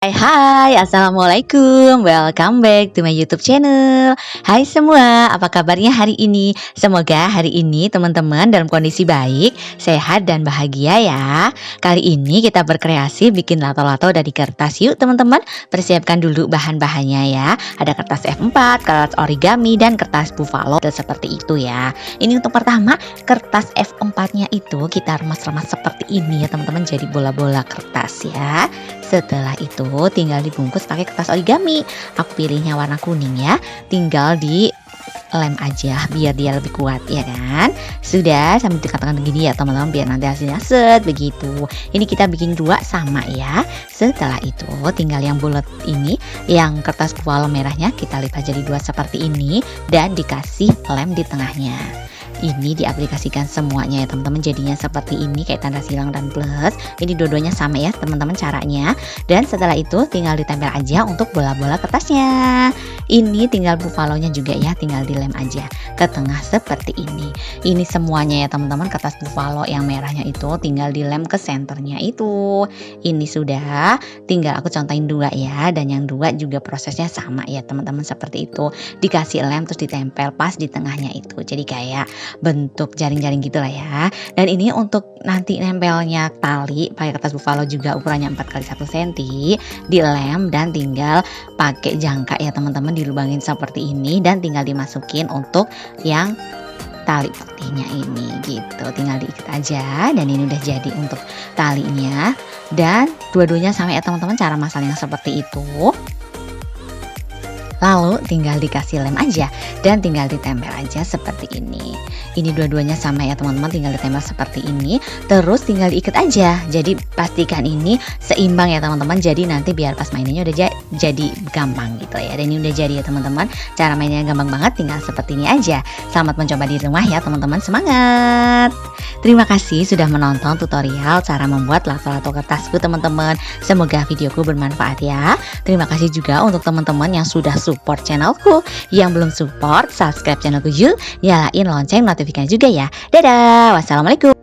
Hai, assalamualaikum. Welcome back to my YouTube channel. Hai semua, apa kabarnya hari ini? Semoga hari ini teman-teman dalam kondisi baik, sehat dan bahagia ya. Kali ini kita berkreasi bikin lato-lato dari kertas yuk teman-teman. Persiapkan dulu bahan-bahannya ya. Ada kertas F4, kertas origami dan kertas buffalo seperti itu ya. Ini untuk pertama, kertas F4-nya itu kita remas-remas seperti ini ya teman-teman, jadi bola-bola kertas ya. Setelah itu tinggal dibungkus pakai kertas origami. Aku pilihnya warna kuning ya. Tinggal di lem aja biar dia lebih kuat ya kan. Sudah, sambil dikatakan begini ya teman-teman, biar nanti hasilnya set begitu. Ini kita bikin dua sama ya. Setelah itu tinggal yang bulat ini, yang kertas buffalo merahnya kita lipat jadi dua seperti ini dan dikasih lem di tengahnya. Ini diaplikasikan semuanya ya teman-teman, jadinya seperti ini kayak tanda silang dan plus. Ini dua-duanya sama ya teman-teman caranya. Dan setelah itu tinggal ditempel aja untuk bola-bola kertasnya. Ini tinggal buffalonya juga ya, tinggal dilem aja ke tengah seperti ini. Ini semuanya ya teman-teman, kertas buffalo yang merahnya itu tinggal dilem ke senternya itu. Ini sudah, tinggal aku contohin dua ya, dan yang dua juga prosesnya sama ya teman-teman, seperti itu. Dikasih lem terus ditempel pas di tengahnya itu. Jadi kayak bentuk jaring-jaring gitulah ya. Dan ini untuk nanti nempelnya tali pakai kertas buffalo juga ukurannya 4x1 cm, dilem dan tinggal pakai jangka ya teman-teman, dilubangin seperti ini dan tinggal dimasukin untuk yang tali putihnya ini gitu. Tinggal diikat aja dan ini udah jadi untuk talinya. Dan dua-duanya sama ya teman-teman, cara masangnya seperti itu. Lalu tinggal dikasih lem aja dan tinggal ditempel aja seperti ini. Ini dua-duanya sama ya teman-teman, tinggal ditempel seperti ini. Terus tinggal diikat aja. Jadi pastikan ini seimbang ya teman-teman. Jadi nanti biar pas mainnya udah jadi gampang gitu ya. Dan ini udah jadi ya teman-teman. Cara mainnya gampang banget, tinggal seperti ini aja. Selamat mencoba di rumah ya teman-teman, semangat. Terima kasih sudah menonton tutorial cara membuat lato-lato kertasku teman-teman. Semoga videoku bermanfaat ya. Terima kasih juga untuk teman-teman yang sudah support channelku. Yang belum support, subscribe channelku yuk, nyalain lonceng notifikasi juga ya. Dadah, wassalamualaikum.